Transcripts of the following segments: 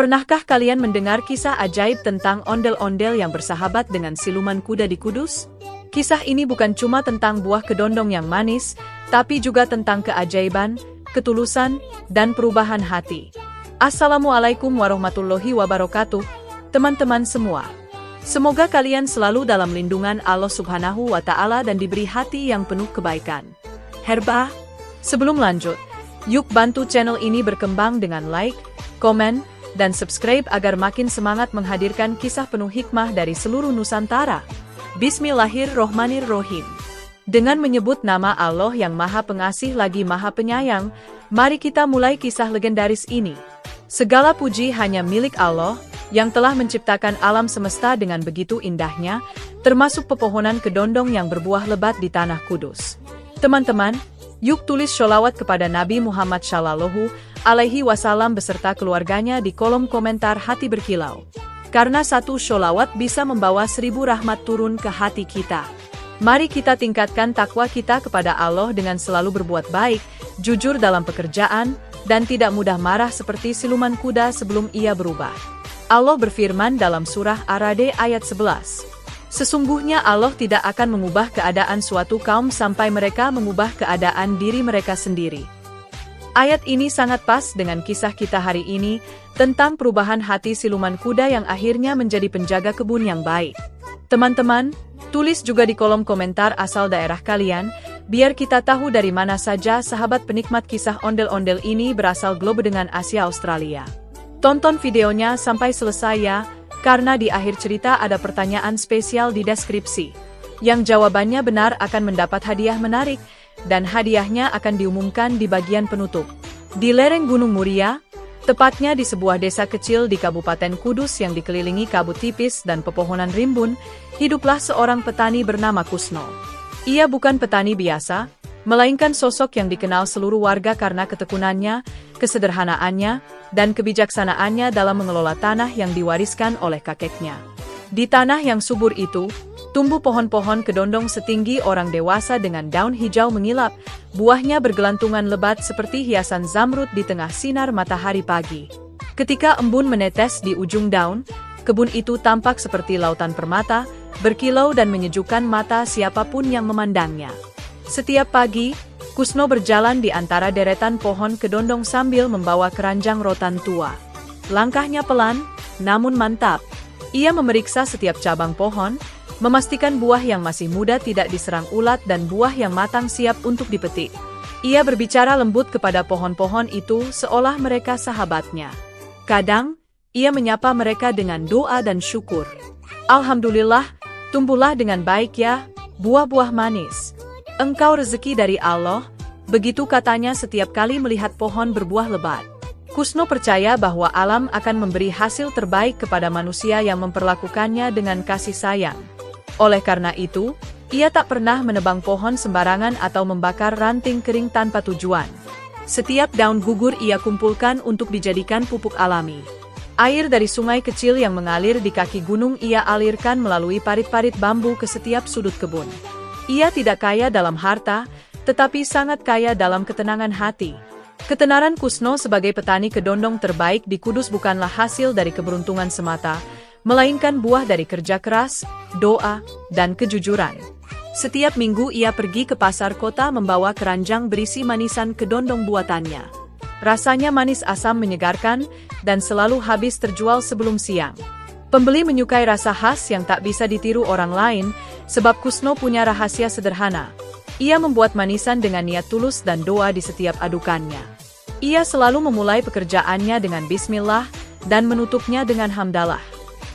Pernahkah kalian mendengar kisah ajaib tentang ondel-ondel yang bersahabat dengan siluman kuda di Kudus? Kisah ini bukan cuma tentang buah kedondong yang manis, tapi juga tentang keajaiban, ketulusan, dan perubahan hati. Assalamualaikum warahmatullahi wabarakatuh, teman-teman semua. Semoga kalian selalu dalam lindungan Allah Subhanahu wa Ta'ala dan diberi hati yang penuh kebaikan. Herba, sebelum lanjut, yuk bantu channel ini berkembang dengan like, komen, dan subscribe agar makin semangat menghadirkan kisah penuh hikmah dari seluruh Nusantara. Bismillahirrohmanirrohim. Dengan menyebut nama Allah yang Maha Pengasih lagi Maha Penyayang, mari kita mulai kisah legendaris ini. Segala puji hanya milik Allah, yang telah menciptakan alam semesta dengan begitu indahnya, termasuk pepohonan kedondong yang berbuah lebat di Tanah Kudus. Teman-teman, yuk tulis sholawat kepada Nabi Muhammad Shallallahu Alaihi Wasallam beserta keluarganya di kolom komentar hati berkilau. Karena satu sholawat bisa membawa 1000 rahmat turun ke hati kita. Mari kita tingkatkan takwa kita kepada Allah dengan selalu berbuat baik, jujur dalam pekerjaan, dan tidak mudah marah seperti siluman kuda sebelum ia berubah. Allah berfirman dalam surah Ar-Ra'd ayat 11. Sesungguhnya Allah tidak akan mengubah keadaan suatu kaum sampai mereka mengubah keadaan diri mereka sendiri. Ayat ini sangat pas dengan kisah kita hari ini, tentang perubahan hati siluman kuda yang akhirnya menjadi penjaga kebun yang baik. Teman-teman, tulis juga di kolom komentar asal daerah kalian, biar kita tahu dari mana saja sahabat penikmat kisah ondel-ondel ini berasal globe dengan Asia Australia. Tonton videonya sampai selesai ya, karena di akhir cerita ada pertanyaan spesial di deskripsi. Yang jawabannya benar akan mendapat hadiah menarik, dan hadiahnya akan diumumkan di bagian penutup. Di lereng Gunung Muria, tepatnya di sebuah desa kecil di Kabupaten Kudus yang dikelilingi kabut tipis dan pepohonan rimbun, hiduplah seorang petani bernama Kusno. Ia bukan petani biasa, melainkan sosok yang dikenal seluruh warga karena ketekunannya, kesederhanaannya, dan kebijaksanaannya dalam mengelola tanah yang diwariskan oleh kakeknya. Di tanah yang subur itu, tumbuh pohon-pohon kedondong setinggi orang dewasa dengan daun hijau mengilap, buahnya bergelantungan lebat seperti hiasan zamrud di tengah sinar matahari pagi. Ketika embun menetes di ujung daun, kebun itu tampak seperti lautan permata, berkilau dan menyejukkan mata siapapun yang memandangnya. Setiap pagi, Kusno berjalan di antara deretan pohon kedondong sambil membawa keranjang rotan tua. Langkahnya pelan, namun mantap. Ia memeriksa setiap cabang pohon, memastikan buah yang masih muda tidak diserang ulat dan buah yang matang siap untuk dipetik. Ia berbicara lembut kepada pohon-pohon itu seolah mereka sahabatnya. Kadang, ia menyapa mereka dengan doa dan syukur. Alhamdulillah, tumbuhlah dengan baik ya, buah-buah manis. Engkau rezeki dari Allah, begitu katanya setiap kali melihat pohon berbuah lebat. Kusno percaya bahwa alam akan memberi hasil terbaik kepada manusia yang memperlakukannya dengan kasih sayang. Oleh karena itu, ia tak pernah menebang pohon sembarangan atau membakar ranting kering tanpa tujuan. Setiap daun gugur ia kumpulkan untuk dijadikan pupuk alami. Air dari sungai kecil yang mengalir di kaki gunung ia alirkan melalui parit-parit bambu ke setiap sudut kebun. Ia tidak kaya dalam harta, tetapi sangat kaya dalam ketenangan hati. Ketenaran Kusno sebagai petani kedondong terbaik di Kudus bukanlah hasil dari keberuntungan semata, melainkan buah dari kerja keras, doa, dan kejujuran. Setiap minggu ia pergi ke pasar kota membawa keranjang berisi manisan kedondong buatannya. Rasanya manis asam menyegarkan, dan selalu habis terjual sebelum siang. Pembeli menyukai rasa khas yang tak bisa ditiru orang lain, sebab Kusno punya rahasia sederhana. Ia membuat manisan dengan niat tulus dan doa di setiap adukannya. Ia selalu memulai pekerjaannya dengan bismillah, dan menutupnya dengan hamdalah.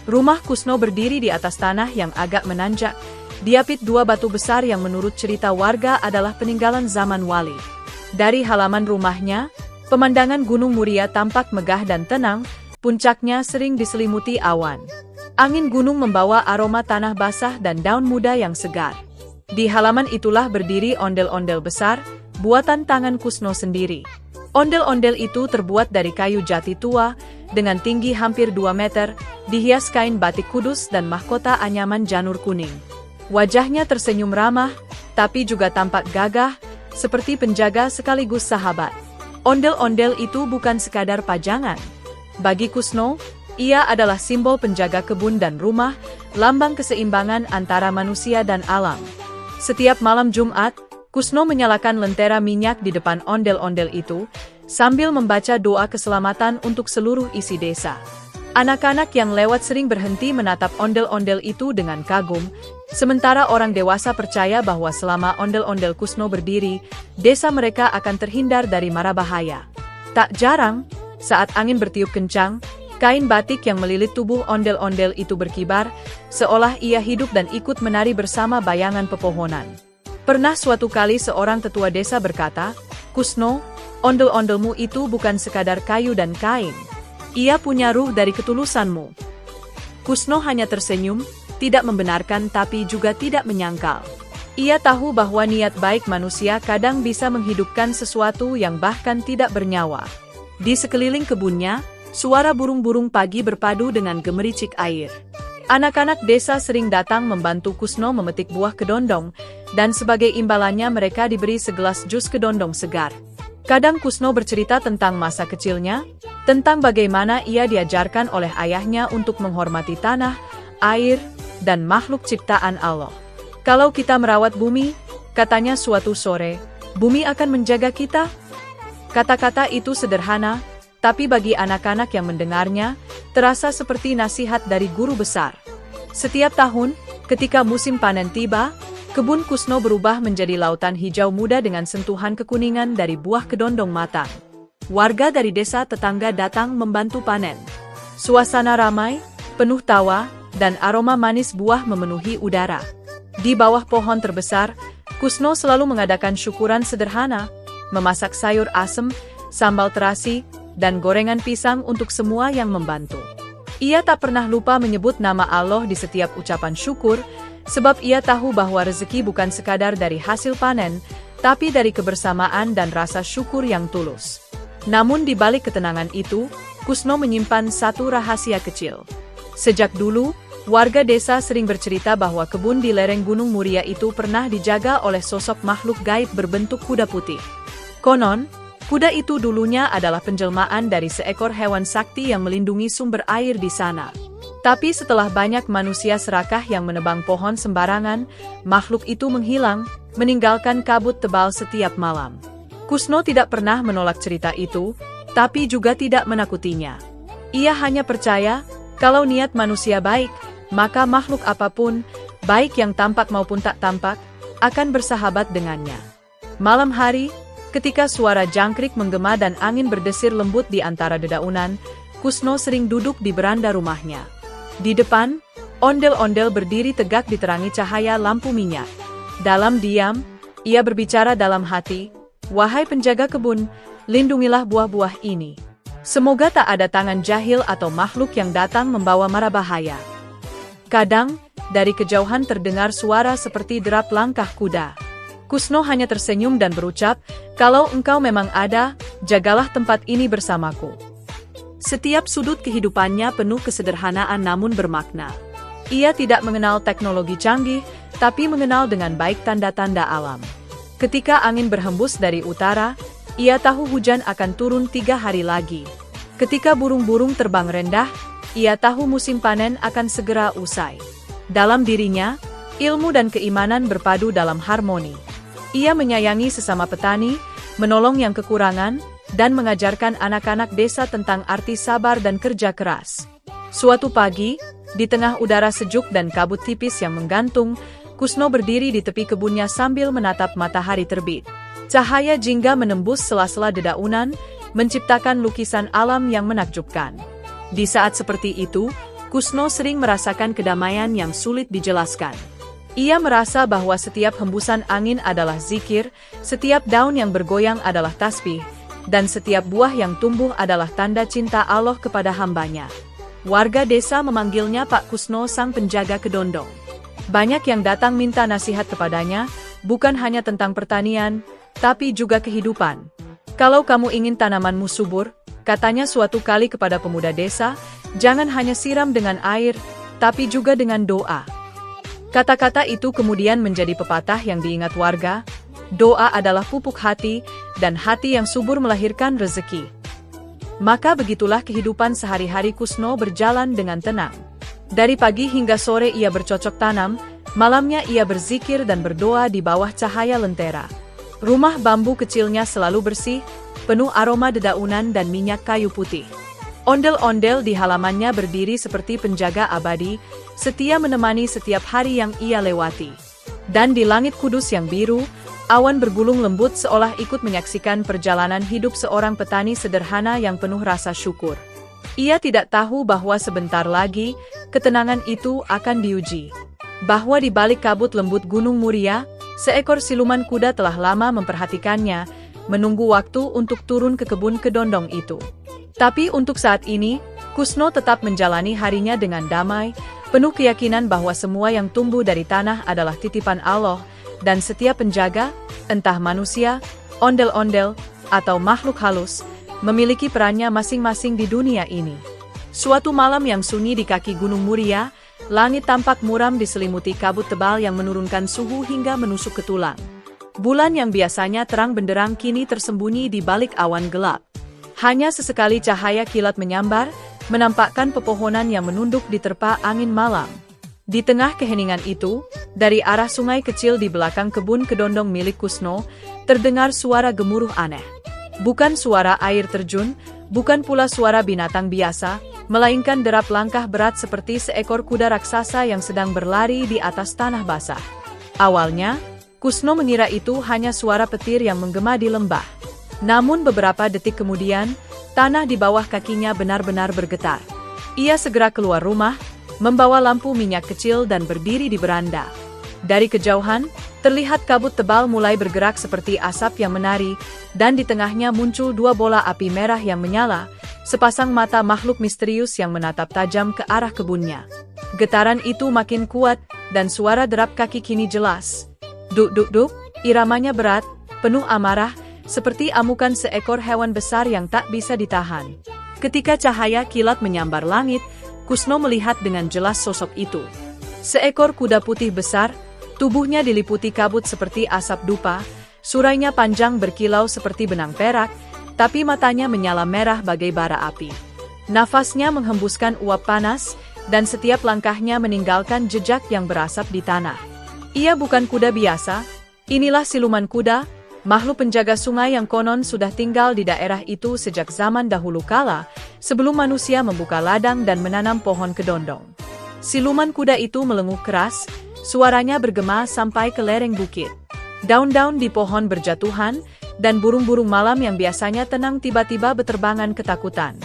Rumah Kusno berdiri di atas tanah yang agak menanjak, diapit 2 batu besar yang menurut cerita warga adalah peninggalan zaman wali. Dari halaman rumahnya, pemandangan Gunung Muria tampak megah dan tenang, puncaknya sering diselimuti awan. Angin gunung membawa aroma tanah basah dan daun muda yang segar. Di halaman itulah berdiri ondel-ondel besar, buatan tangan Kusno sendiri. Ondel-ondel itu terbuat dari kayu jati tua, dengan tinggi hampir 2 meter, dihias kain batik Kudus dan mahkota anyaman janur kuning. Wajahnya tersenyum ramah, tapi juga tampak gagah, seperti penjaga sekaligus sahabat. Ondel-ondel itu bukan sekadar pajangan. Bagi Kusno, ia adalah simbol penjaga kebun dan rumah, lambang keseimbangan antara manusia dan alam. Setiap malam Jumat, Kusno menyalakan lentera minyak di depan ondel-ondel itu, sambil membaca doa keselamatan untuk seluruh isi desa. Anak-anak yang lewat sering berhenti menatap ondel-ondel itu dengan kagum, sementara orang dewasa percaya bahwa selama ondel-ondel Kusno berdiri, desa mereka akan terhindar dari mara bahaya. Tak jarang, saat angin bertiup kencang, kain batik yang melilit tubuh ondel-ondel itu berkibar, seolah ia hidup dan ikut menari bersama bayangan pepohonan. Pernah suatu kali seorang tetua desa berkata, "Kusno, ondel-ondelmu itu bukan sekadar kayu dan kain. Ia punya ruh dari ketulusanmu." Kusno hanya tersenyum, tidak membenarkan tapi juga tidak menyangkal. Ia tahu bahwa niat baik manusia kadang bisa menghidupkan sesuatu yang bahkan tidak bernyawa. Di sekeliling kebunnya, suara burung-burung pagi berpadu dengan gemericik air. Anak-anak desa sering datang membantu Kusno memetik buah kedondong, dan sebagai imbalannya mereka diberi segelas jus kedondong segar. Kadang Kusno bercerita tentang masa kecilnya, tentang bagaimana ia diajarkan oleh ayahnya untuk menghormati tanah, air, dan makhluk ciptaan Allah. "Kalau kita merawat bumi," katanya suatu sore, "bumi akan menjaga kita." Kata-kata itu sederhana, tapi bagi anak-anak yang mendengarnya, terasa seperti nasihat dari guru besar. Setiap tahun, ketika musim panen tiba, kebun Kusno berubah menjadi lautan hijau muda dengan sentuhan kekuningan dari buah kedondong matang. Warga dari desa tetangga datang membantu panen. Suasana ramai, penuh tawa, dan aroma manis buah memenuhi udara. Di bawah pohon terbesar, Kusno selalu mengadakan syukuran sederhana, memasak sayur asem, sambal terasi, dan gorengan pisang untuk semua yang membantu. Ia tak pernah lupa menyebut nama Allah di setiap ucapan syukur, sebab ia tahu bahwa rezeki bukan sekadar dari hasil panen, tapi dari kebersamaan dan rasa syukur yang tulus. Namun di balik ketenangan itu, Kusno menyimpan satu rahasia kecil. Sejak dulu, warga desa sering bercerita bahwa kebun di lereng Gunung Muria itu pernah dijaga oleh sosok makhluk gaib berbentuk kuda putih. Konon, kuda itu dulunya adalah penjelmaan dari seekor hewan sakti yang melindungi sumber air di sana. Tapi setelah banyak manusia serakah yang menebang pohon sembarangan, makhluk itu menghilang, meninggalkan kabut tebal setiap malam. Kusno tidak pernah menolak cerita itu, tapi juga tidak menakutinya. Ia hanya percaya, kalau niat manusia baik, maka makhluk apapun, baik yang tampak maupun tak tampak, akan bersahabat dengannya. Malam hari, ketika suara jangkrik menggema dan angin berdesir lembut di antara dedaunan, Kusno sering duduk di beranda rumahnya. Di depan, ondel-ondel berdiri tegak diterangi cahaya lampu minyak. Dalam diam, ia berbicara dalam hati, "Wahai penjaga kebun, lindungilah buah-buah ini. Semoga tak ada tangan jahil atau makhluk yang datang membawa mara bahaya." Kadang, dari kejauhan terdengar suara seperti derap langkah kuda. Kusno hanya tersenyum dan berucap, "Kalau engkau memang ada, jagalah tempat ini bersamaku." Setiap sudut kehidupannya penuh kesederhanaan namun bermakna. Ia tidak mengenal teknologi canggih, tapi mengenal dengan baik tanda-tanda alam. Ketika angin berhembus dari utara, ia tahu hujan akan turun 3 hari lagi. Ketika burung-burung terbang rendah, ia tahu musim panen akan segera usai. Dalam dirinya, ilmu dan keimanan berpadu dalam harmoni. Ia menyayangi sesama petani, menolong yang kekurangan, dan mengajarkan anak-anak desa tentang arti sabar dan kerja keras. Suatu pagi, di tengah udara sejuk dan kabut tipis yang menggantung, Kusno berdiri di tepi kebunnya sambil menatap matahari terbit. Cahaya jingga menembus sela-sela dedaunan, menciptakan lukisan alam yang menakjubkan. Di saat seperti itu, Kusno sering merasakan kedamaian yang sulit dijelaskan. Ia merasa bahwa setiap hembusan angin adalah zikir, setiap daun yang bergoyang adalah tasbih, dan setiap buah yang tumbuh adalah tanda cinta Allah kepada hambanya. Warga desa memanggilnya Pak Kusno sang penjaga kedondong. Banyak yang datang minta nasihat kepadanya, bukan hanya tentang pertanian, tapi juga kehidupan. "Kalau kamu ingin tanamanmu subur," katanya suatu kali kepada pemuda desa, "jangan hanya siram dengan air, tapi juga dengan doa." Kata-kata itu kemudian menjadi pepatah yang diingat warga, doa adalah pupuk hati, dan hati yang subur melahirkan rezeki. Maka begitulah kehidupan sehari-hari Kusno berjalan dengan tenang. Dari pagi hingga sore ia bercocok tanam, malamnya ia berzikir dan berdoa di bawah cahaya lentera. Rumah bambu kecilnya selalu bersih, penuh aroma dedaunan dan minyak kayu putih. Ondel-ondel di halamannya berdiri seperti penjaga abadi, setia menemani setiap hari yang ia lewati. Dan di langit kudus yang biru, awan bergulung lembut seolah ikut menyaksikan perjalanan hidup seorang petani sederhana yang penuh rasa syukur. Ia tidak tahu bahwa sebentar lagi, ketenangan itu akan diuji. Bahwa di balik kabut lembut Gunung Muria, seekor siluman kuda telah lama memperhatikannya, menunggu waktu untuk turun ke kebun kedondong itu. Tapi untuk saat ini, Kusno tetap menjalani harinya dengan damai, penuh keyakinan bahwa semua yang tumbuh dari tanah adalah titipan Allah, dan setiap penjaga, entah manusia, ondel-ondel, atau makhluk halus, memiliki perannya masing-masing di dunia ini. Suatu malam yang sunyi di kaki Gunung Muria, langit tampak muram diselimuti kabut tebal yang menurunkan suhu hingga menusuk ke tulang. Bulan yang biasanya terang benderang kini tersembunyi di balik awan gelap. Hanya sesekali cahaya kilat menyambar, menampakkan pepohonan yang menunduk diterpa angin malam. Di tengah keheningan itu, dari arah sungai kecil di belakang kebun kedondong milik Kusno, terdengar suara gemuruh aneh. Bukan suara air terjun, bukan pula suara binatang biasa, melainkan derap langkah berat seperti seekor kuda raksasa yang sedang berlari di atas tanah basah. Awalnya, Kusno mengira itu hanya suara petir yang menggema di lembah. Namun beberapa detik kemudian, tanah di bawah kakinya benar-benar bergetar. Ia segera keluar rumah, membawa lampu minyak kecil dan berdiri di beranda. Dari kejauhan, terlihat kabut tebal mulai bergerak seperti asap yang menari, dan di tengahnya muncul dua bola api merah yang menyala, sepasang mata makhluk misterius yang menatap tajam ke arah kebunnya. Getaran itu makin kuat, dan suara derap kaki kini jelas. Duk-duk-duk, iramanya berat, penuh amarah, seperti amukan seekor hewan besar yang tak bisa ditahan. Ketika cahaya kilat menyambar langit, Kusno melihat dengan jelas sosok itu. Seekor kuda putih besar, tubuhnya diliputi kabut seperti asap dupa, surainya panjang berkilau seperti benang perak, tapi matanya menyala merah bagai bara api. Nafasnya menghembuskan uap panas, dan setiap langkahnya meninggalkan jejak yang berasap di tanah. Ia bukan kuda biasa, inilah siluman kuda, makhluk penjaga sungai yang konon sudah tinggal di daerah itu sejak zaman dahulu kala, sebelum manusia membuka ladang dan menanam pohon kedondong. Siluman kuda itu melenguk keras, suaranya bergema sampai ke lereng bukit. Daun-daun di pohon berjatuhan, dan burung-burung malam yang biasanya tenang tiba-tiba beterbangan ketakutan.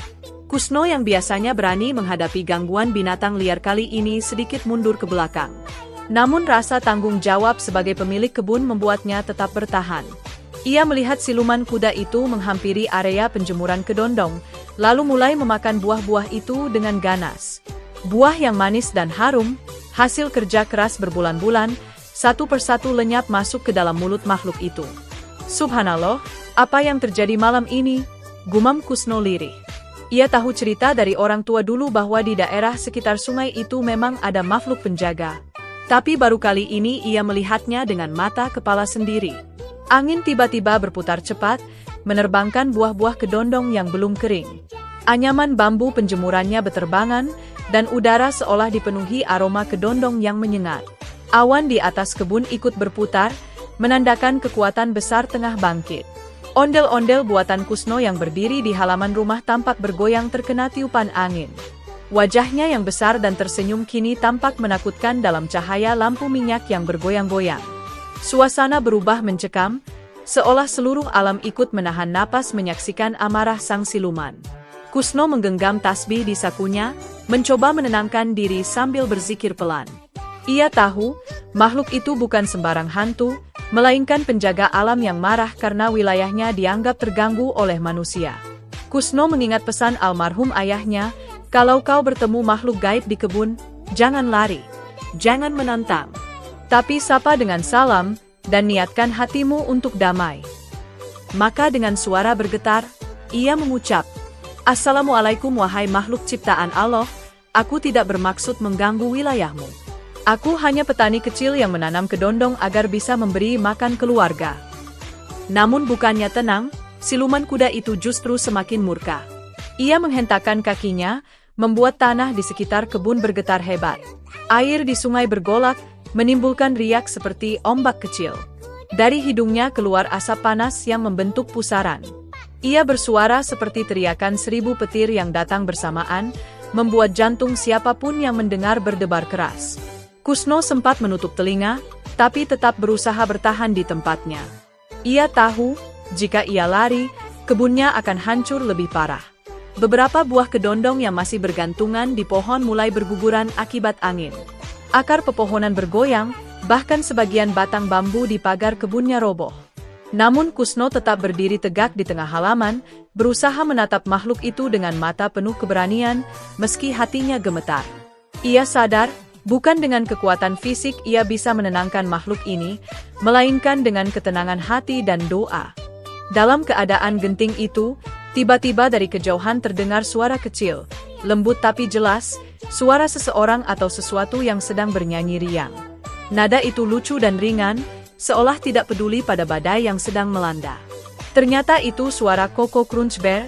Kusno yang biasanya berani menghadapi gangguan binatang liar kali ini sedikit mundur ke belakang. Namun rasa tanggung jawab sebagai pemilik kebun membuatnya tetap bertahan. Ia melihat siluman kuda itu menghampiri area penjemuran kedondong, lalu mulai memakan buah-buah itu dengan ganas. Buah yang manis dan harum, hasil kerja keras berbulan-bulan, satu persatu lenyap masuk ke dalam mulut makhluk itu. Subhanallah, apa yang terjadi malam ini? Gumam Kusno lirih. Ia tahu cerita dari orang tua dulu bahwa di daerah sekitar sungai itu memang ada makhluk penjaga. Tapi baru kali ini ia melihatnya dengan mata kepala sendiri. Angin tiba-tiba berputar cepat, menerbangkan buah-buah kedondong yang belum kering. Anyaman bambu penjemurannya beterbangan, dan udara seolah dipenuhi aroma kedondong yang menyengat. Awan di atas kebun ikut berputar, menandakan kekuatan besar tengah bangkit. Ondel-ondel buatan Kusno yang berdiri di halaman rumah tampak bergoyang terkena tiupan angin. Wajahnya yang besar dan tersenyum kini tampak menakutkan dalam cahaya lampu minyak yang bergoyang-goyang. Suasana berubah mencekam, seolah seluruh alam ikut menahan napas menyaksikan amarah sang siluman. Kusno menggenggam tasbih di sakunya, mencoba menenangkan diri sambil berzikir pelan. Ia tahu, makhluk itu bukan sembarang hantu, melainkan penjaga alam yang marah karena wilayahnya dianggap terganggu oleh manusia. Kusno mengingat pesan almarhum ayahnya, kalau kau bertemu makhluk gaib di kebun, jangan lari, jangan menantang. Tapi sapa dengan salam, dan niatkan hatimu untuk damai. Maka dengan suara bergetar, ia mengucap, Assalamualaikum wahai makhluk ciptaan Allah, aku tidak bermaksud mengganggu wilayahmu. Aku hanya petani kecil yang menanam kedondong agar bisa memberi makan keluarga. Namun bukannya tenang, siluman kuda itu justru semakin murka. Ia menghentakkan kakinya, membuat tanah di sekitar kebun bergetar hebat. Air di sungai bergolak, menimbulkan riak seperti ombak kecil. Dari hidungnya keluar asap panas yang membentuk pusaran. Ia bersuara seperti teriakan 1000 petir yang datang bersamaan, membuat jantung siapapun yang mendengar berdebar keras. Kusno sempat menutup telinga, tapi tetap berusaha bertahan di tempatnya. Ia tahu, jika ia lari, kebunnya akan hancur lebih parah. Beberapa buah kedondong yang masih bergantungan di pohon mulai berguguran akibat angin. Akar pepohonan bergoyang, bahkan sebagian batang bambu di pagar kebunnya roboh. Namun Kusno tetap berdiri tegak di tengah halaman, berusaha menatap makhluk itu dengan mata penuh keberanian, meski hatinya gemetar. Ia sadar, bukan dengan kekuatan fisik ia bisa menenangkan makhluk ini, melainkan dengan ketenangan hati dan doa. Dalam keadaan genting itu, tiba-tiba dari kejauhan terdengar suara kecil, lembut tapi jelas, suara seseorang atau sesuatu yang sedang bernyanyi riang. Nada itu lucu dan ringan, seolah tidak peduli pada badai yang sedang melanda. Ternyata itu suara Koko Crunch Bear,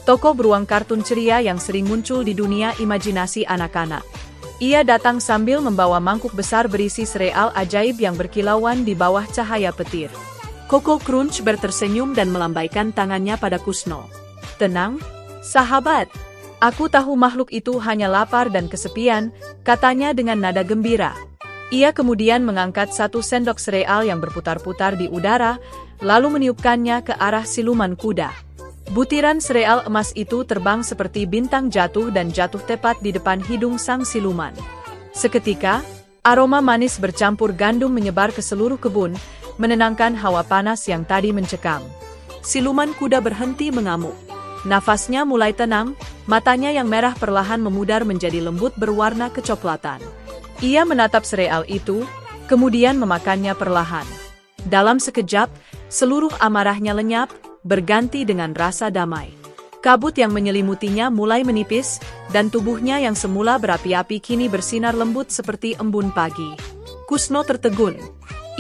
tokoh beruang kartun ceria yang sering muncul di dunia imajinasi anak-anak. Ia datang sambil membawa mangkuk besar berisi sereal ajaib yang berkilauan di bawah cahaya petir. Koko Crunch Bear tersenyum dan melambaikan tangannya pada Kusno. "Tenang, sahabat. Aku tahu makhluk itu hanya lapar dan kesepian," katanya dengan nada gembira. Ia kemudian mengangkat satu sendok sereal yang berputar-putar di udara, lalu meniupkannya ke arah siluman kuda. Butiran sereal emas itu terbang seperti bintang jatuh dan jatuh tepat di depan hidung sang siluman. Seketika, aroma manis bercampur gandum menyebar ke seluruh kebun, menenangkan hawa panas yang tadi mencekam. Siluman kuda berhenti mengamuk. Nafasnya mulai tenang, matanya yang merah perlahan memudar menjadi lembut berwarna kecoklatan. Ia menatap sereal itu, kemudian memakannya perlahan. Dalam sekejap, seluruh amarahnya lenyap, berganti dengan rasa damai. Kabut yang menyelimutinya mulai menipis, dan tubuhnya yang semula berapi-api kini bersinar lembut seperti embun pagi. Kusno tertegun.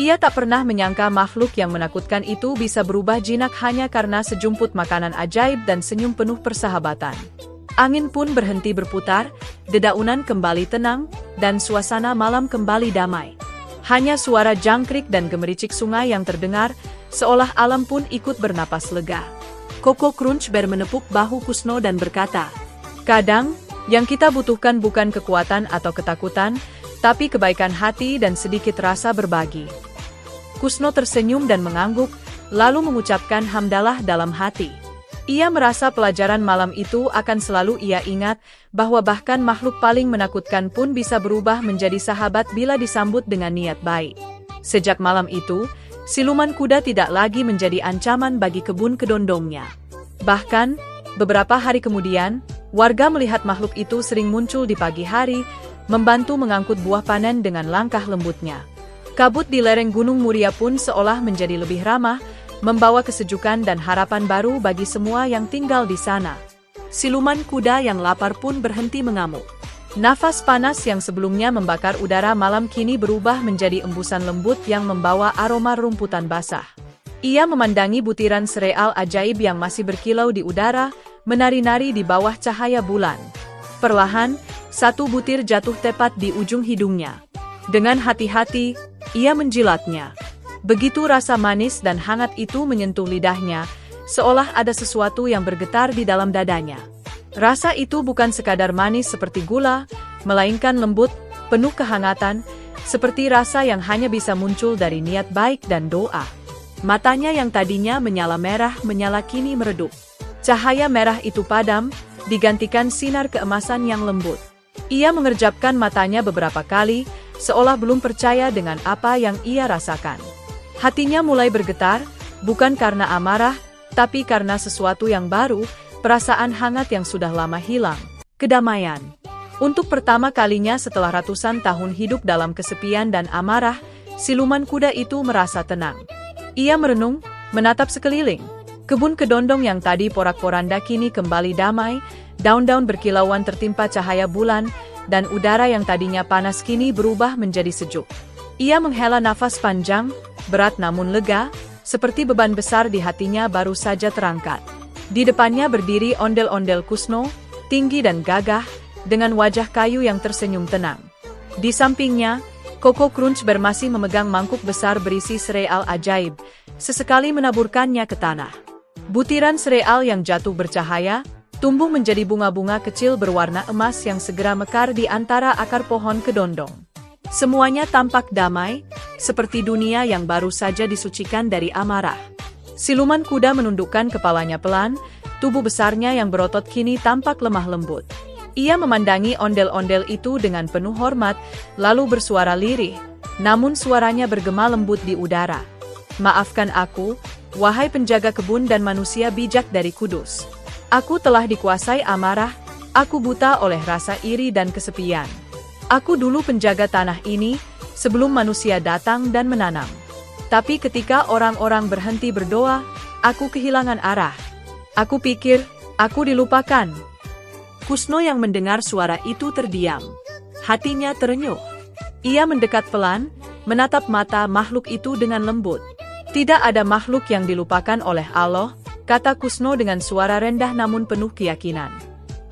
Ia tak pernah menyangka makhluk yang menakutkan itu bisa berubah jinak hanya karena sejumput makanan ajaib dan senyum penuh persahabatan. Angin pun berhenti berputar, dedaunan kembali tenang, dan suasana malam kembali damai. Hanya suara jangkrik dan gemericik sungai yang terdengar, seolah alam pun ikut bernapas lega. Koko Crunch Bear menepuk bahu Kusno dan berkata, "Kadang, yang kita butuhkan bukan kekuatan atau ketakutan, tapi kebaikan hati dan sedikit rasa berbagi." Kusno tersenyum dan mengangguk, lalu mengucapkan hamdalah dalam hati. Ia merasa pelajaran malam itu akan selalu ia ingat, bahwa bahkan makhluk paling menakutkan pun bisa berubah menjadi sahabat bila disambut dengan niat baik. Sejak malam itu, siluman kuda tidak lagi menjadi ancaman bagi kebun kedondongnya. Bahkan, beberapa hari kemudian, warga melihat makhluk itu sering muncul di pagi hari, membantu mengangkut buah panen dengan langkah lembutnya. Kabut di lereng Gunung Muria pun seolah menjadi lebih ramah, membawa kesejukan dan harapan baru bagi semua yang tinggal di sana. Siluman kuda yang lapar pun berhenti mengamuk. Nafas panas yang sebelumnya membakar udara malam kini berubah menjadi embusan lembut yang membawa aroma rumputan basah. Ia memandangi butiran sereal ajaib yang masih berkilau di udara, menari-nari di bawah cahaya bulan. Perlahan, satu butir jatuh tepat di ujung hidungnya. Dengan hati-hati, ia menjilatnya. Begitu rasa manis dan hangat itu menyentuh lidahnya, seolah ada sesuatu yang bergetar di dalam dadanya. Rasa itu bukan sekadar manis seperti gula, melainkan lembut, penuh kehangatan, seperti rasa yang hanya bisa muncul dari niat baik dan doa. Matanya yang tadinya menyala merah menyala kini meredup. Cahaya merah itu padam, digantikan sinar keemasan yang lembut. Ia mengerjapkan matanya beberapa kali, seolah belum percaya dengan apa yang ia rasakan. Hatinya mulai bergetar, bukan karena amarah, tapi karena sesuatu yang baru, perasaan hangat yang sudah lama hilang, kedamaian. Untuk pertama kalinya setelah ratusan tahun hidup dalam kesepian dan amarah, siluman kuda itu merasa tenang. Ia merenung, menatap sekeliling. Kebun kedondong yang tadi porak-poranda kini kembali damai, daun-daun berkilauan tertimpa cahaya bulan, dan udara yang tadinya panas kini berubah menjadi sejuk. Ia menghela nafas panjang, berat namun lega, seperti beban besar di hatinya baru saja terangkat. Di depannya berdiri ondel-ondel Kusno, tinggi dan gagah, dengan wajah kayu yang tersenyum tenang. Di sampingnya, Koko Crunch masih memegang mangkuk besar berisi sereal ajaib, sesekali menaburkannya ke tanah. Butiran sereal yang jatuh bercahaya, tumbuh menjadi bunga-bunga kecil berwarna emas yang segera mekar di antara akar pohon kedondong. Semuanya tampak damai, seperti dunia yang baru saja disucikan dari amarah. Siluman kuda menundukkan kepalanya pelan, tubuh besarnya yang berotot kini tampak lemah lembut. Ia memandangi ondel-ondel itu dengan penuh hormat, lalu bersuara lirih, namun suaranya bergema lembut di udara. Maafkan aku, wahai penjaga kebun dan manusia bijak dari Kudus. Aku telah dikuasai amarah, aku buta oleh rasa iri dan kesepian. Aku dulu penjaga tanah ini, sebelum manusia datang dan menanam. Tapi ketika orang-orang berhenti berdoa, aku kehilangan arah. Aku pikir, aku dilupakan. Kusno yang mendengar suara itu terdiam. Hatinya terenyuh. Ia mendekat pelan, menatap mata makhluk itu dengan lembut. Tidak ada makhluk yang dilupakan oleh Allah, kata Kusno dengan suara rendah namun penuh keyakinan.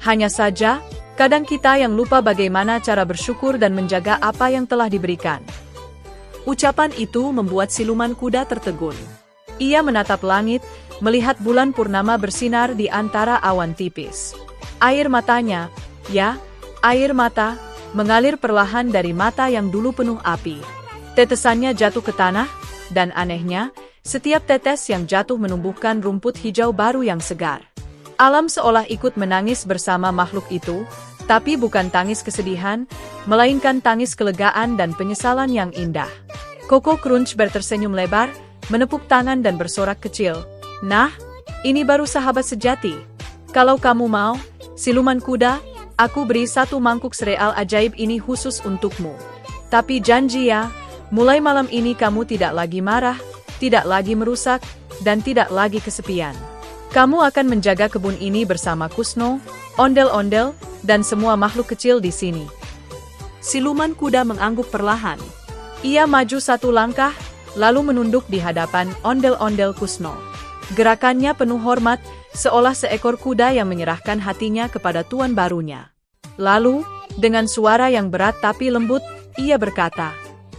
Hanya saja, kadang kita yang lupa bagaimana cara bersyukur dan menjaga apa yang telah diberikan. Ucapan itu membuat siluman kuda tertegun. Ia menatap langit, melihat bulan purnama bersinar di antara awan tipis. Air matanya, air mata, mengalir perlahan dari mata yang dulu penuh api. Tetesannya jatuh ke tanah, dan anehnya, setiap tetes yang jatuh menumbuhkan rumput hijau baru yang segar. Alam seolah ikut menangis bersama makhluk itu, tapi bukan tangis kesedihan, melainkan tangis kelegaan dan penyesalan yang indah. Koko Crunch tersenyum lebar, menepuk tangan dan bersorak kecil. Nah, ini baru sahabat sejati. Kalau kamu mau, siluman kuda, aku beri satu mangkuk sereal ajaib ini khusus untukmu. Tapi janji ya, mulai malam ini kamu tidak lagi marah, tidak lagi merusak, dan tidak lagi kesepian. Kamu akan menjaga kebun ini bersama Kusno, ondel-ondel, dan semua makhluk kecil di sini. Siluman kuda mengangguk perlahan. Ia maju satu langkah, lalu menunduk di hadapan ondel-ondel Kusno. Gerakannya penuh hormat, seolah seekor kuda yang menyerahkan hatinya kepada tuan barunya. Lalu, dengan suara yang berat tapi lembut, ia berkata,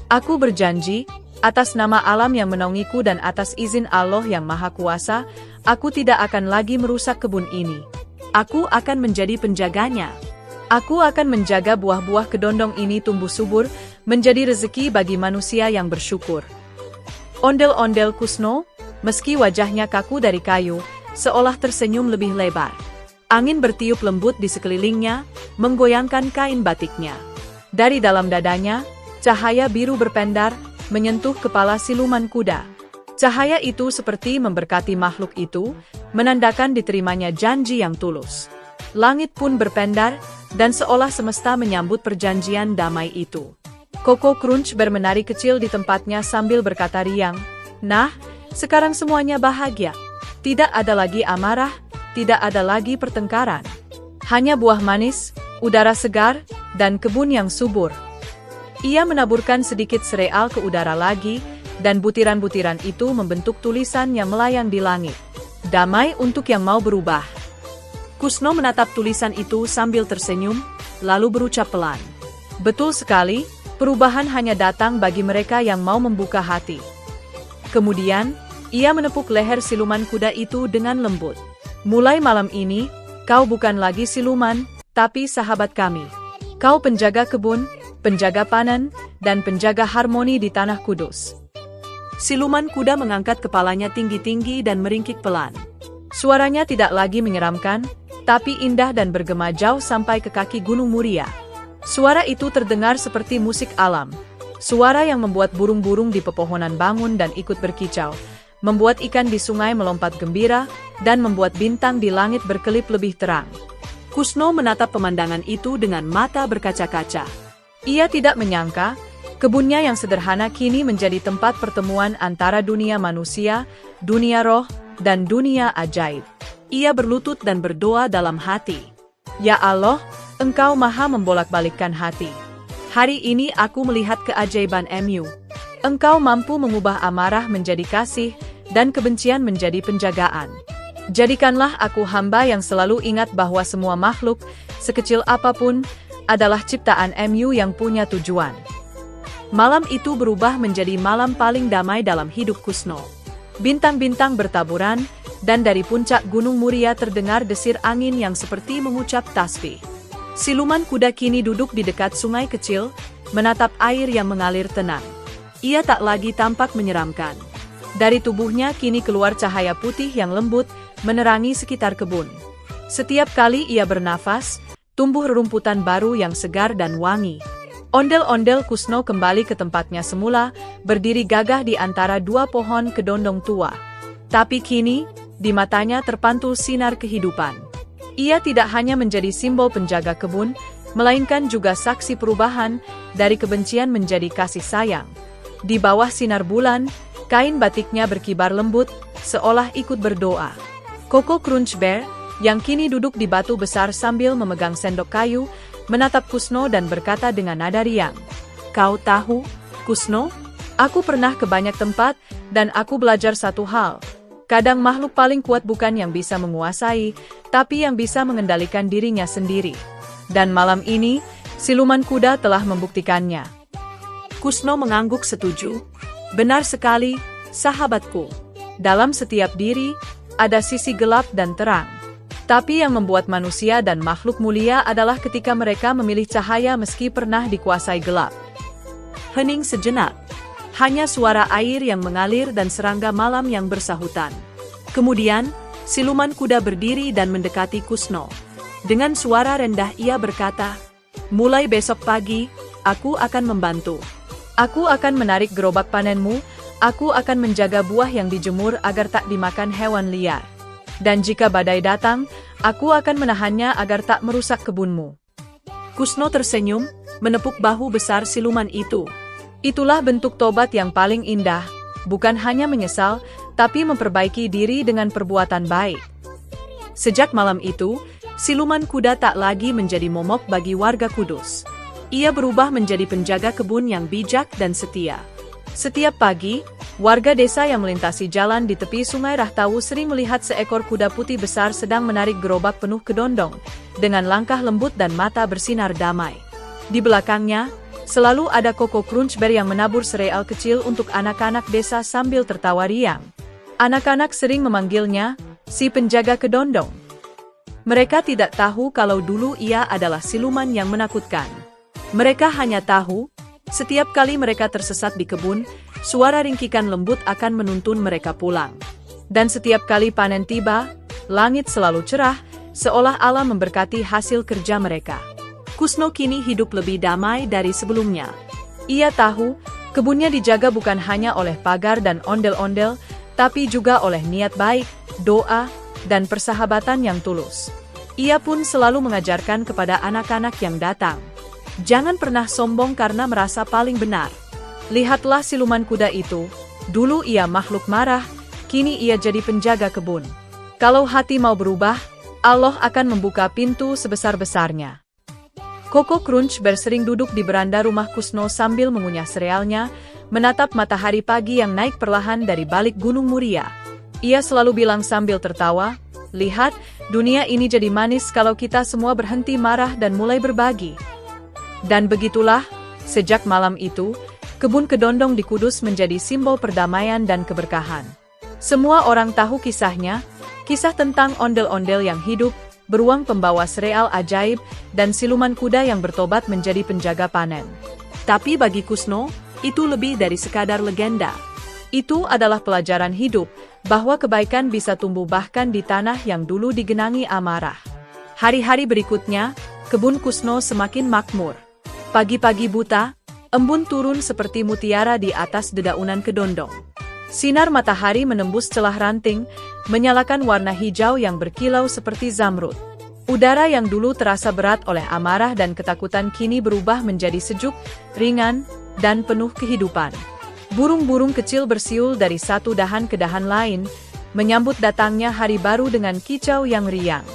"Aku berjanji, atas nama alam yang menaungiku dan atas izin Allah yang Maha Kuasa, aku tidak akan lagi merusak kebun ini. Aku akan menjadi penjaganya. Aku akan menjaga buah-buah kedondong ini tumbuh subur, menjadi rezeki bagi manusia yang bersyukur." Ondel-ondel Kusno, meski wajahnya kaku dari kayu, seolah tersenyum lebih lebar. Angin bertiup lembut di sekelilingnya, menggoyangkan kain batiknya. Dari dalam dadanya, cahaya biru berpendar, menyentuh kepala siluman kuda. Cahaya itu seperti memberkati makhluk itu, menandakan diterimanya janji yang tulus. Langit pun berpendar, dan seolah semesta menyambut perjanjian damai itu. Koko Crunch menari kecil di tempatnya sambil berkata riang, "Nah, sekarang semuanya bahagia. Tidak ada lagi amarah, tidak ada lagi pertengkaran. Hanya buah manis, udara segar, dan kebun yang subur." Ia menaburkan sedikit sereal ke udara lagi, dan butiran-butiran itu membentuk tulisan yang melayang di langit. Damai untuk yang mau berubah. Kusno menatap tulisan itu sambil tersenyum, lalu berucap pelan. Betul sekali, perubahan hanya datang bagi mereka yang mau membuka hati. Kemudian, ia menepuk leher siluman kuda itu dengan lembut. Mulai malam ini, kau bukan lagi siluman, tapi sahabat kami. Kau penjaga kebun, penjaga panen, dan penjaga harmoni di tanah Kudus. Siluman kuda mengangkat kepalanya tinggi-tinggi dan meringkik pelan. Suaranya tidak lagi menyeramkan, tapi indah dan bergema jauh sampai ke kaki Gunung Muria. Suara itu terdengar seperti musik alam. Suara yang membuat burung-burung di pepohonan bangun dan ikut berkicau, membuat ikan di sungai melompat gembira, dan membuat bintang di langit berkelip lebih terang. Kusno menatap pemandangan itu dengan mata berkaca-kaca. Ia tidak menyangka, kebunnya yang sederhana kini menjadi tempat pertemuan antara dunia manusia, dunia roh, dan dunia ajaib. Ia berlutut dan berdoa dalam hati. Ya Allah, Engkau maha membolak-balikkan hati. Hari ini aku melihat keajaiban-Mu. Engkau mampu mengubah amarah menjadi kasih, dan kebencian menjadi penjagaan. Jadikanlah aku hamba yang selalu ingat bahwa semua makhluk, sekecil apapun, adalah ciptaan Mu yang punya tujuan. Malam itu berubah menjadi malam paling damai dalam hidup Kusno. Bintang-bintang bertaburan, dan dari puncak Gunung Muria terdengar desir angin yang seperti mengucap tasbih. Siluman kuda kini duduk di dekat sungai kecil, menatap air yang mengalir tenang. Ia tak lagi tampak menyeramkan. Dari tubuhnya kini keluar cahaya putih yang lembut, menerangi sekitar kebun. Setiap kali ia bernafas, tumbuh rerumputan baru yang segar dan wangi. Ondel-ondel Kusno kembali ke tempatnya semula, berdiri gagah di antara dua pohon kedondong tua. Tapi kini, di matanya terpantul sinar kehidupan. Ia tidak hanya menjadi simbol penjaga kebun, melainkan juga saksi perubahan, dari kebencian menjadi kasih sayang. Di bawah sinar bulan, kain batiknya berkibar lembut, seolah ikut berdoa. Koko Crunch Bear, yang kini duduk di batu besar sambil memegang sendok kayu, menatap Kusno dan berkata dengan nada riang. "Kau tahu, Kusno? Aku pernah ke banyak tempat, dan aku belajar satu hal. Kadang makhluk paling kuat bukan yang bisa menguasai, tapi yang bisa mengendalikan dirinya sendiri. Dan malam ini, siluman kuda telah membuktikannya." Kusno mengangguk setuju. "Benar sekali, sahabatku. Dalam setiap diri, ada sisi gelap dan terang. Tapi yang membuat manusia dan makhluk mulia adalah ketika mereka memilih cahaya meski pernah dikuasai gelap." Hening sejenak. Hanya suara air yang mengalir dan serangga malam yang bersahutan. Kemudian, siluman kuda berdiri dan mendekati Kusno. Dengan suara rendah ia berkata, "Mulai besok pagi, aku akan membantu. Aku akan menarik gerobak panenmu, aku akan menjaga buah yang dijemur agar tak dimakan hewan liar. Dan jika badai datang, aku akan menahannya agar tak merusak kebunmu." Kusno tersenyum, menepuk bahu besar siluman itu. Itulah bentuk tobat yang paling indah, bukan hanya menyesal, tapi memperbaiki diri dengan perbuatan baik. Sejak malam itu, siluman kuda tak lagi menjadi momok bagi warga Kudus. Ia berubah menjadi penjaga kebun yang bijak dan setia. Setiap pagi, warga desa yang melintasi jalan di tepi sungai Rahtawu sering melihat seekor kuda putih besar sedang menarik gerobak penuh kedondong, dengan langkah lembut dan mata bersinar damai. Di belakangnya, selalu ada Koko Crunch Bear yang menabur sereal kecil untuk anak-anak desa sambil tertawa riang. Anak-anak sering memanggilnya, si penjaga kedondong. Mereka tidak tahu kalau dulu ia adalah siluman yang menakutkan. Mereka hanya tahu, setiap kali mereka tersesat di kebun, suara ringkikan lembut akan menuntun mereka pulang. Dan setiap kali panen tiba, langit selalu cerah, seolah alam memberkati hasil kerja mereka. Kusno kini hidup lebih damai dari sebelumnya. Ia tahu, kebunnya dijaga bukan hanya oleh pagar dan ondel-ondel, tapi juga oleh niat baik, doa, dan persahabatan yang tulus. Ia pun selalu mengajarkan kepada anak-anak yang datang, jangan pernah sombong karena merasa paling benar. Lihatlah siluman kuda itu, dulu ia makhluk marah, kini ia jadi penjaga kebun. Kalau hati mau berubah, Allah akan membuka pintu sebesar-besarnya. Koko Crunch Bear sering duduk di beranda rumah Kusno sambil mengunyah serealnya, menatap matahari pagi yang naik perlahan dari balik Gunung Muria. Ia selalu bilang sambil tertawa, "Lihat, dunia ini jadi manis kalau kita semua berhenti marah dan mulai berbagi." Dan begitulah, sejak malam itu, kebun kedondong di Kudus menjadi simbol perdamaian dan keberkahan. Semua orang tahu kisahnya, kisah tentang ondel-ondel yang hidup, beruang pembawa sereal ajaib, dan siluman kuda yang bertobat menjadi penjaga panen. Tapi bagi Kusno, itu lebih dari sekadar legenda. Itu adalah pelajaran hidup, bahwa kebaikan bisa tumbuh bahkan di tanah yang dulu digenangi amarah. Hari-hari berikutnya, kebun Kusno semakin makmur. Pagi-pagi buta, embun turun seperti mutiara di atas dedaunan kedondong. Sinar matahari menembus celah ranting, menyalakan warna hijau yang berkilau seperti zamrud. Udara yang dulu terasa berat oleh amarah dan ketakutan kini berubah menjadi sejuk, ringan, dan penuh kehidupan. Burung-burung kecil bersiul dari satu dahan ke dahan lain, menyambut datangnya hari baru dengan kicau yang riang.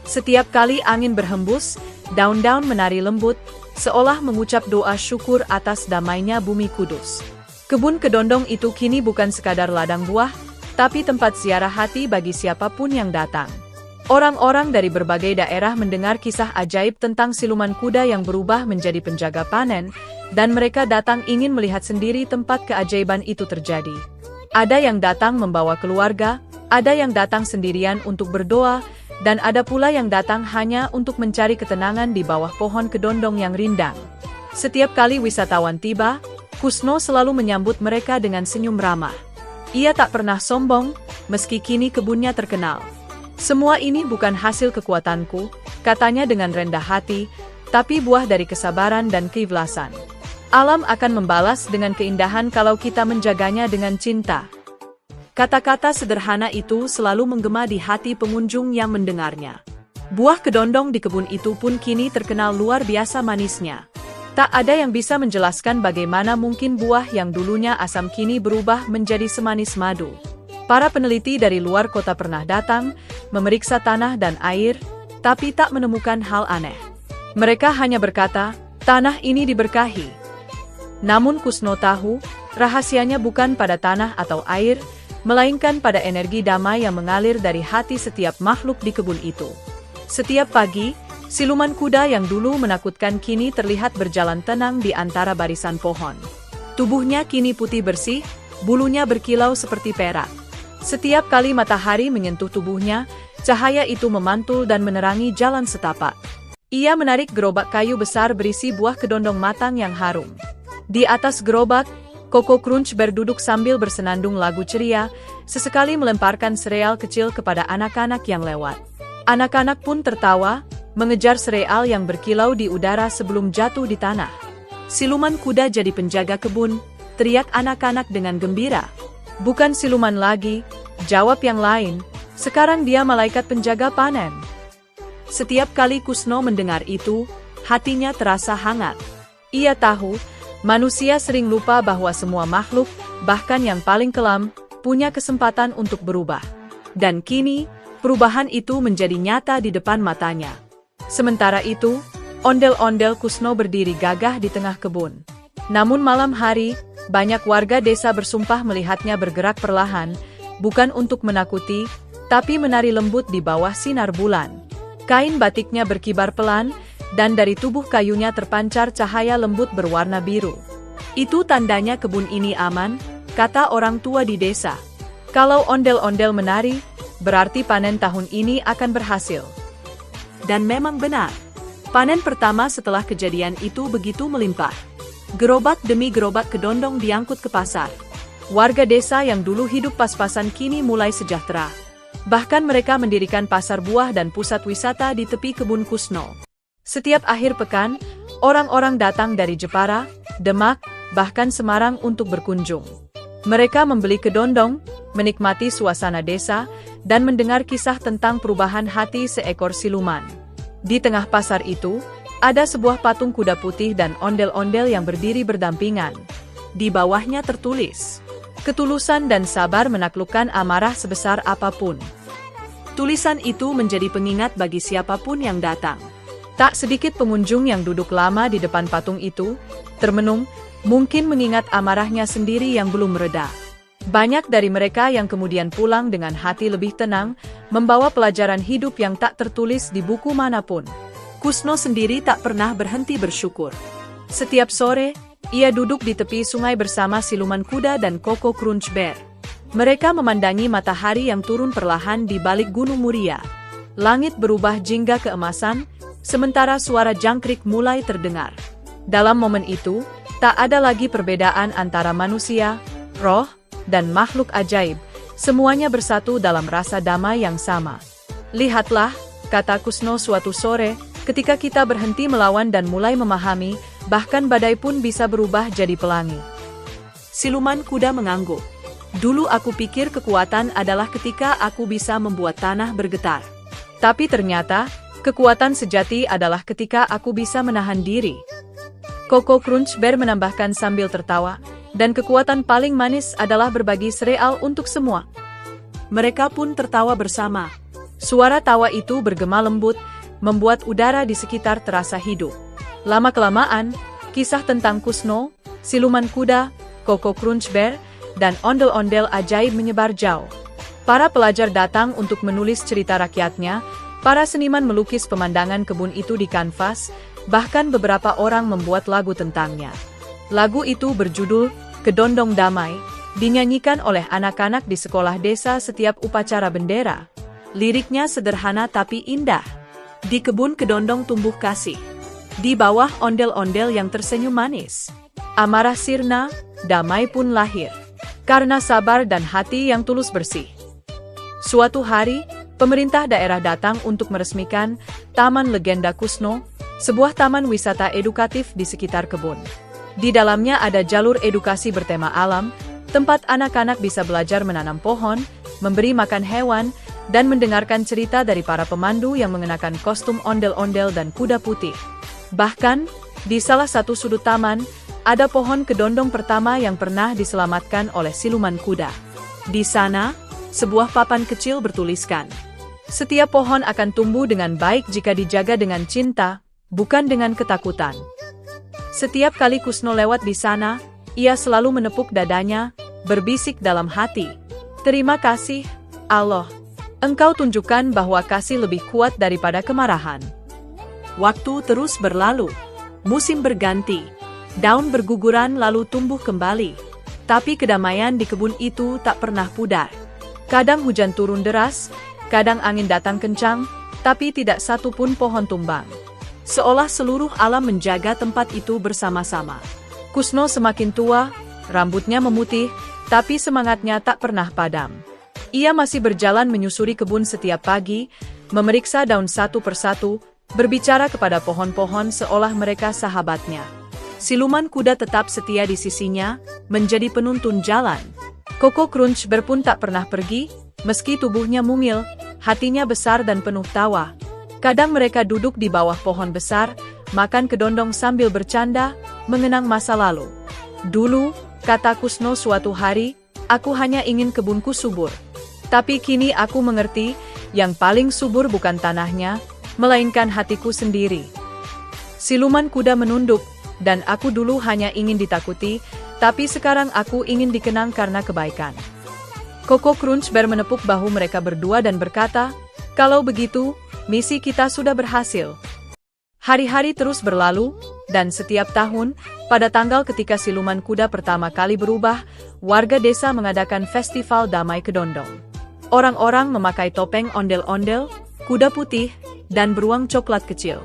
Setiap kali angin berhembus, daun-daun menari lembut, seolah mengucap doa syukur atas damainya bumi Kudus. Kebun kedondong itu kini bukan sekadar ladang buah, tapi tempat ziarah hati bagi siapapun yang datang. Orang-orang dari berbagai daerah mendengar kisah ajaib tentang siluman kuda yang berubah menjadi penjaga panen, dan mereka datang ingin melihat sendiri tempat keajaiban itu terjadi. Ada yang datang membawa keluarga, ada yang datang sendirian untuk berdoa, dan ada pula yang datang hanya untuk mencari ketenangan di bawah pohon kedondong yang rindang. Setiap kali wisatawan tiba, Kusno selalu menyambut mereka dengan senyum ramah. Ia tak pernah sombong, meski kini kebunnya terkenal. Semua ini bukan hasil kekuatanku, katanya dengan rendah hati, tapi buah dari kesabaran dan keikhlasan. Alam akan membalas dengan keindahan kalau kita menjaganya dengan cinta. Kata-kata sederhana itu selalu menggema di hati pengunjung yang mendengarnya. Buah kedondong di kebun itu pun kini terkenal luar biasa manisnya. Tak ada yang bisa menjelaskan bagaimana mungkin buah yang dulunya asam kini berubah menjadi semanis madu. Para peneliti dari luar kota pernah datang, memeriksa tanah dan air, tapi tak menemukan hal aneh. Mereka hanya berkata, tanah ini diberkahi. Namun Kusno tahu, rahasianya bukan pada tanah atau air, melainkan pada energi damai yang mengalir dari hati setiap makhluk di kebun itu. Setiap pagi, siluman kuda yang dulu menakutkan kini terlihat berjalan tenang di antara barisan pohon. Tubuhnya kini putih bersih, bulunya berkilau seperti perak. Setiap kali matahari menyentuh tubuhnya, cahaya itu memantul dan menerangi jalan setapak. Ia menarik gerobak kayu besar berisi buah kedondong matang yang harum. Di atas gerobak, Koko Crunch berduduk sambil bersenandung lagu ceria, sesekali melemparkan sereal kecil kepada anak-anak yang lewat. Anak-anak pun tertawa, mengejar sereal yang berkilau di udara sebelum jatuh di tanah. Siluman kuda jadi penjaga kebun, teriak anak-anak dengan gembira. Bukan siluman lagi, jawab yang lain, sekarang dia malaikat penjaga panen. Setiap kali Kusno mendengar itu, hatinya terasa hangat. Ia tahu, manusia sering lupa bahwa semua makhluk, bahkan yang paling kelam, punya kesempatan untuk berubah. Dan kini, perubahan itu menjadi nyata di depan matanya. Sementara itu, ondel-ondel Kusno berdiri gagah di tengah kebun. Namun malam hari, banyak warga desa bersumpah melihatnya bergerak perlahan, bukan untuk menakuti, tapi menari lembut di bawah sinar bulan. Kain batiknya berkibar pelan, dan dari tubuh kayunya terpancar cahaya lembut berwarna biru. Itu tandanya kebun ini aman, kata orang tua di desa. Kalau ondel-ondel menari, berarti panen tahun ini akan berhasil. Dan memang benar. Panen pertama setelah kejadian itu begitu melimpah. Gerobak demi gerobak kedondong diangkut ke pasar. Warga desa yang dulu hidup pas-pasan kini mulai sejahtera. Bahkan mereka mendirikan pasar buah dan pusat wisata di tepi kebun Kusno. Setiap akhir pekan, orang-orang datang dari Jepara, Demak, bahkan Semarang untuk berkunjung. Mereka membeli kedondong, menikmati suasana desa, dan mendengar kisah tentang perubahan hati seekor siluman. Di tengah pasar itu, ada sebuah patung kuda putih dan ondel-ondel yang berdiri berdampingan. Di bawahnya tertulis, ketulusan dan sabar menaklukkan amarah sebesar apapun. Tulisan itu menjadi pengingat bagi siapapun yang datang. Tak sedikit pengunjung yang duduk lama di depan patung itu, termenung, mungkin mengingat amarahnya sendiri yang belum mereda. Banyak dari mereka yang kemudian pulang dengan hati lebih tenang, membawa pelajaran hidup yang tak tertulis di buku manapun. Kusno sendiri tak pernah berhenti bersyukur. Setiap sore, ia duduk di tepi sungai bersama siluman kuda dan Koko Crunch Bear. Mereka memandangi matahari yang turun perlahan di balik Gunung Muria. Langit berubah jingga keemasan, sementara suara jangkrik mulai terdengar. Dalam momen itu, tak ada lagi perbedaan antara manusia, roh, dan makhluk ajaib. Semuanya bersatu dalam rasa damai yang sama. Lihatlah, kata Kusno suatu sore, ketika kita berhenti melawan dan mulai memahami, bahkan badai pun bisa berubah jadi pelangi. Siluman kuda mengangguk. Dulu aku pikir kekuatan adalah ketika aku bisa membuat tanah bergetar. Tapi ternyata, kekuatan sejati adalah ketika aku bisa menahan diri. Koko Crunch Bear menambahkan sambil tertawa, dan kekuatan paling manis adalah berbagi sereal untuk semua. Mereka pun tertawa bersama. Suara tawa itu bergema lembut, membuat udara di sekitar terasa hidup. Lama-kelamaan, kisah tentang Kusno, siluman kuda, Koko Crunch Bear, dan ondel-ondel ajaib menyebar jauh. Para pelajar datang untuk menulis cerita rakyatnya, para seniman melukis pemandangan kebun itu di kanvas, bahkan beberapa orang membuat lagu tentangnya. Lagu itu berjudul Kedondong Damai, dinyanyikan oleh anak-anak di sekolah desa setiap upacara bendera. Liriknya sederhana tapi indah. Di kebun kedondong tumbuh kasih. Di bawah ondel-ondel yang tersenyum manis. Amarah sirna, damai pun lahir. Karena sabar dan hati yang tulus bersih. Suatu hari, pemerintah daerah datang untuk meresmikan Taman Legenda Kusno, sebuah taman wisata edukatif di sekitar kebun. Di dalamnya ada jalur edukasi bertema alam, tempat anak-anak bisa belajar menanam pohon, memberi makan hewan, dan mendengarkan cerita dari para pemandu yang mengenakan kostum ondel-ondel dan kuda putih. Bahkan, di salah satu sudut taman, ada pohon kedondong pertama yang pernah diselamatkan oleh siluman kuda. Di sana, sebuah papan kecil bertuliskan, "Setiap pohon akan tumbuh dengan baik jika dijaga dengan cinta, bukan dengan ketakutan." Setiap kali Kusno lewat di sana, ia selalu menepuk dadanya, berbisik dalam hati, "Terima kasih, Allah. Engkau tunjukkan bahwa kasih lebih kuat daripada kemarahan." Waktu terus berlalu. Musim berganti. Daun berguguran lalu tumbuh kembali. Tapi kedamaian di kebun itu tak pernah pudar. Kadang hujan turun deras, kadang angin datang kencang, tapi tidak satu pun pohon tumbang. Seolah seluruh alam menjaga tempat itu bersama-sama. Kusno semakin tua, rambutnya memutih, tapi semangatnya tak pernah padam. Ia masih berjalan menyusuri kebun setiap pagi, memeriksa daun satu persatu, berbicara kepada pohon-pohon seolah mereka sahabatnya. Siluman kuda tetap setia di sisinya, menjadi penuntun jalan. Koko Crunch Bear pun tak pernah pergi, meski tubuhnya mungil, hatinya besar dan penuh tawa. Kadang mereka duduk di bawah pohon besar, makan kedondong sambil bercanda, mengenang masa lalu. "Dulu," kata Kusno suatu hari, "aku hanya ingin kebunku subur. Tapi kini aku mengerti, yang paling subur bukan tanahnya, melainkan hatiku sendiri." Siluman kuda menunduk, "Dan aku dulu hanya ingin ditakuti, tapi sekarang aku ingin dikenang karena kebaikan." Koko Crunch Bear menepuk bahu mereka berdua dan berkata, "Kalau begitu, misi kita sudah berhasil." Hari-hari terus berlalu, dan setiap tahun, pada tanggal ketika siluman kuda pertama kali berubah, warga desa mengadakan festival damai kedondong. Orang-orang memakai topeng ondel-ondel, kuda putih, dan beruang coklat kecil.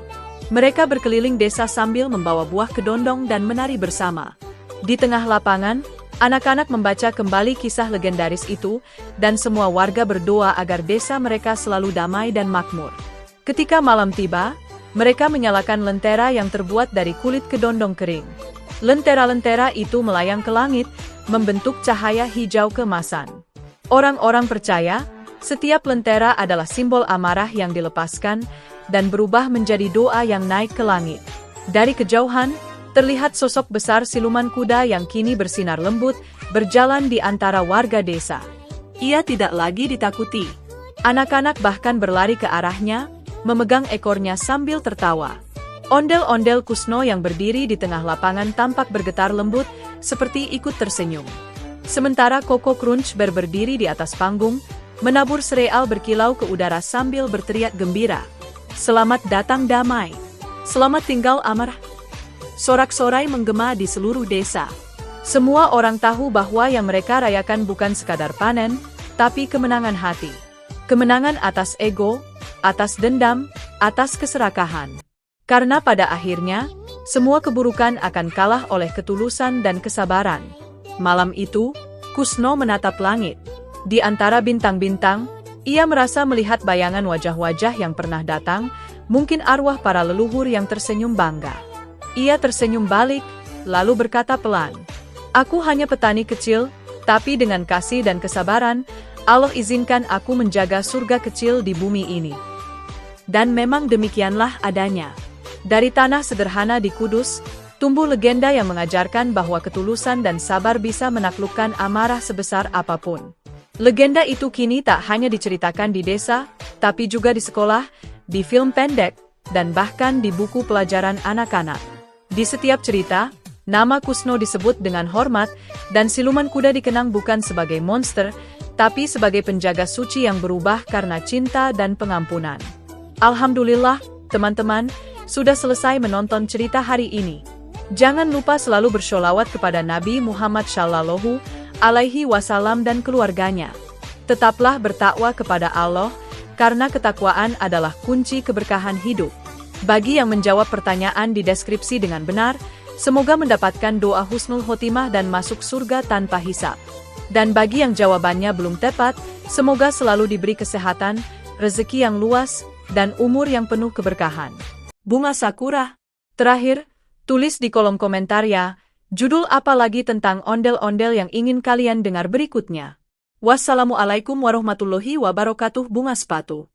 Mereka berkeliling desa sambil membawa buah kedondong dan menari bersama. Di tengah lapangan, anak-anak membaca kembali kisah legendaris itu, dan semua warga berdoa agar desa mereka selalu damai dan makmur. Ketika malam tiba, mereka menyalakan lentera yang terbuat dari kulit kedondong kering. Lentera-lentera itu melayang ke langit, membentuk cahaya hijau keemasan. Orang-orang percaya, setiap lentera adalah simbol amarah yang dilepaskan, dan berubah menjadi doa yang naik ke langit. Dari kejauhan, terlihat sosok besar siluman kuda yang kini bersinar lembut, berjalan di antara warga desa. Ia tidak lagi ditakuti. Anak-anak bahkan berlari ke arahnya, memegang ekornya sambil tertawa. Ondel-ondel Kusno yang berdiri di tengah lapangan tampak bergetar lembut, seperti ikut tersenyum. Sementara Koko Crunch Bear berdiri di atas panggung, menabur sereal berkilau ke udara sambil berteriak gembira. "Selamat datang damai. Selamat tinggal amarah." Sorak-sorai menggema di seluruh desa. Semua orang tahu bahwa yang mereka rayakan bukan sekadar panen, tapi kemenangan hati. Kemenangan atas ego, atas dendam, atas keserakahan. Karena pada akhirnya, semua keburukan akan kalah oleh ketulusan dan kesabaran. Malam itu, Kusno menatap langit. Di antara bintang-bintang, ia merasa melihat bayangan wajah-wajah yang pernah datang, mungkin arwah para leluhur yang tersenyum bangga. Ia tersenyum balik, lalu berkata pelan, "Aku hanya petani kecil, tapi dengan kasih dan kesabaran, Allah izinkan aku menjaga surga kecil di bumi ini." Dan memang demikianlah adanya. Dari tanah sederhana di Kudus, tumbuh legenda yang mengajarkan bahwa ketulusan dan sabar bisa menaklukkan amarah sebesar apapun. Legenda itu kini tak hanya diceritakan di desa, tapi juga di sekolah, di film pendek, dan bahkan di buku pelajaran anak-anak. Di setiap cerita, nama Kusno disebut dengan hormat, dan siluman kuda dikenang bukan sebagai monster, tapi sebagai penjaga suci yang berubah karena cinta dan pengampunan. Alhamdulillah, teman-teman, sudah selesai menonton cerita hari ini. Jangan lupa selalu bersholawat kepada Nabi Muhammad Shallallahu Alaihi Wasallam dan keluarganya. Tetaplah bertakwa kepada Allah, karena ketakwaan adalah kunci keberkahan hidup. Bagi yang menjawab pertanyaan di deskripsi dengan benar, semoga mendapatkan doa husnul khotimah dan masuk surga tanpa hisab. Dan bagi yang jawabannya belum tepat, semoga selalu diberi kesehatan, rezeki yang luas, dan umur yang penuh keberkahan. Bunga Sakura. Terakhir, tulis di kolom komentar ya, judul apa lagi tentang ondel-ondel yang ingin kalian dengar berikutnya. Wassalamualaikum warahmatullahi wabarakatuh. Bunga Sepatu.